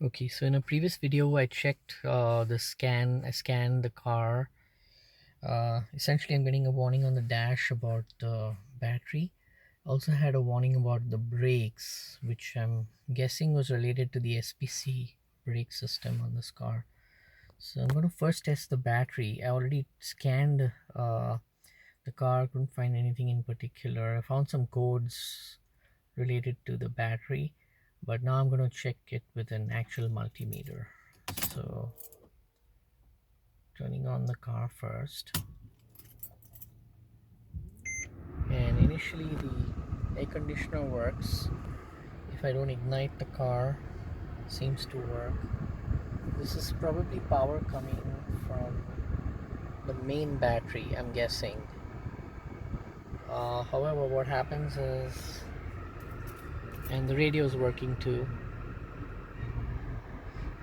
Okay, so in a previous video, I checked I scanned the car. Essentially, I'm getting a warning on the dash about the battery. Also had a warning about the brakes, which I'm guessing was related to the SPC brake system on this car. So I'm going to first test the battery. I already scanned the car, couldn't find anything in particular. I found some codes related to the battery, but now I'm going to check it with an actual multimeter. So turning on the car first, and initially the air conditioner works. If I don't ignite the car, it seems to work. This is probably power coming from the main battery, I'm guessing. However, what happens is, and the radio is working too,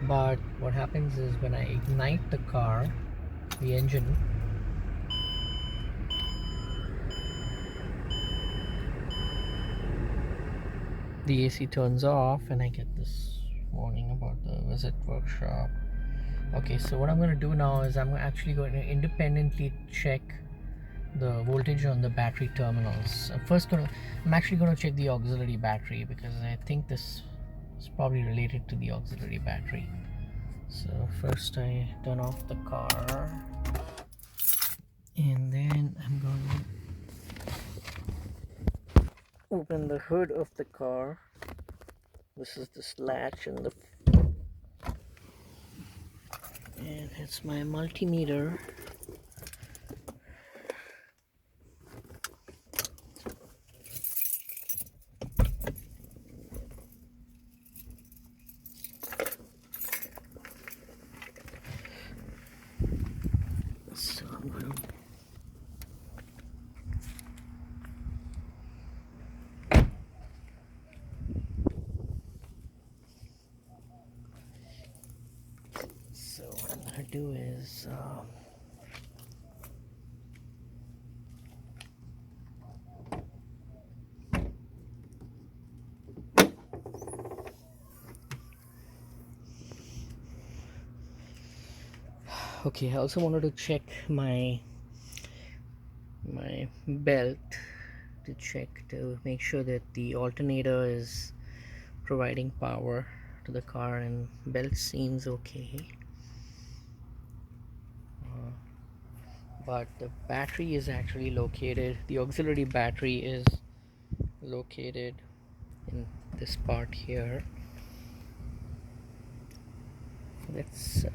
but what happens is when I ignite the car, the engine, the AC turns off and I get this warning about the visit workshop. Okay, so what I'm going to do now is I'm actually going to independently check the voltage on the battery terminals. I'm actually going to check the auxiliary battery because I think this is probably related to the auxiliary battery. So first I turn off the car, and then I'm going to open the hood of the car. This is this latch and it's my multimeter. So I'm going to what I'm going to do is okay, I also wanted to check my belt to make sure that the alternator is providing power to the car, and belt seems okay. But the battery is actually located, the auxiliary battery is located in this part here. That's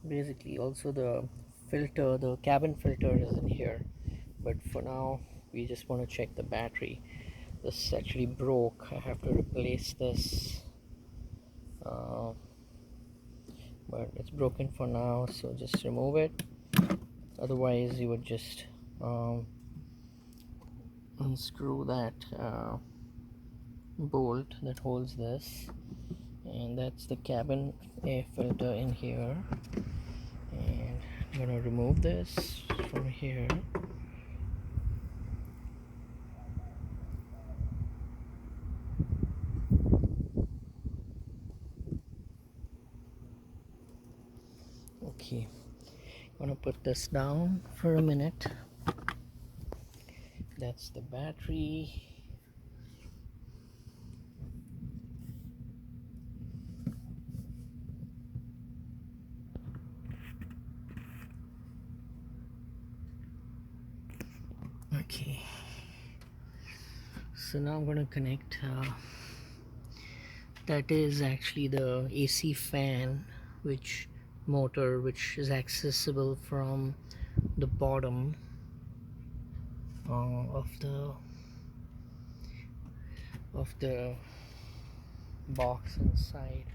basically also the filter, the cabin filter is in here, but for now we just want to check the battery. This actually broke, I have to replace this, but it's broken for now, so just remove it. Otherwise you would just unscrew that bolt that holds this, and that's the cabin air filter in here. And I'm gonna remove this from here. Okay, I'm gonna put this down for a minute. That's the battery. Okay, so now I'm going to connect that is actually the AC fan which is accessible from the bottom of the box inside.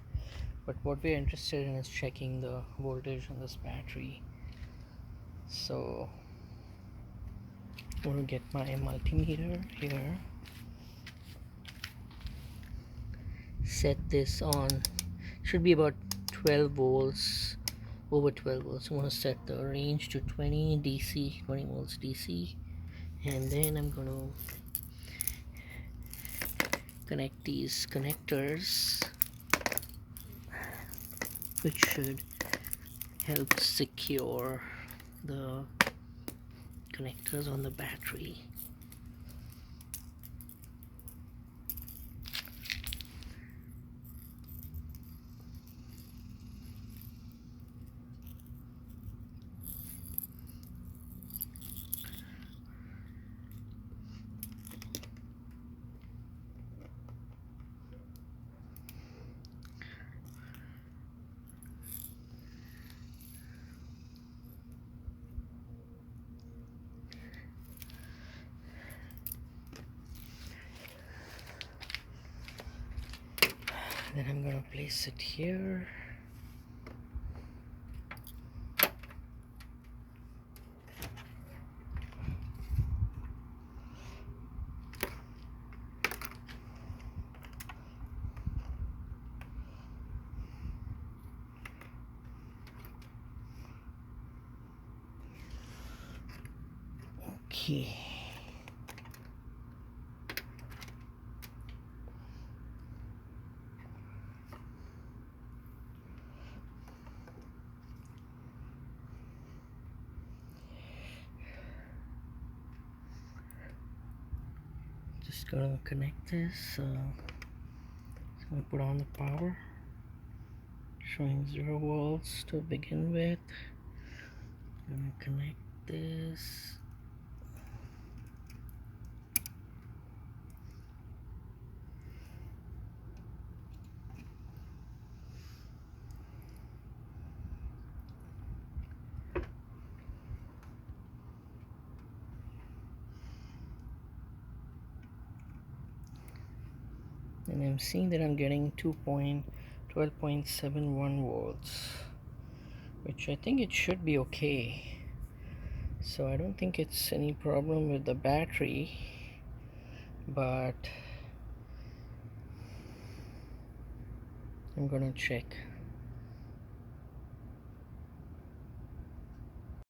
But what we're interested in is checking the voltage on this battery. So I'm going to get my multimeter here, set this on, should be about 12 volts, over 12 volts. I'm going to set the range to 20 DC, 20 volts DC, and then I'm going to connect these connectors which should help secure the connectors on the battery. Then I'm gonna place it here. Okay. Just gonna connect this. Just gonna put on the power. Showing 0 volts to begin with. Gonna connect this. And I'm seeing that I'm getting 12.71 volts, which I think it should be okay. So I don't think it's any problem with the battery, but I'm gonna check.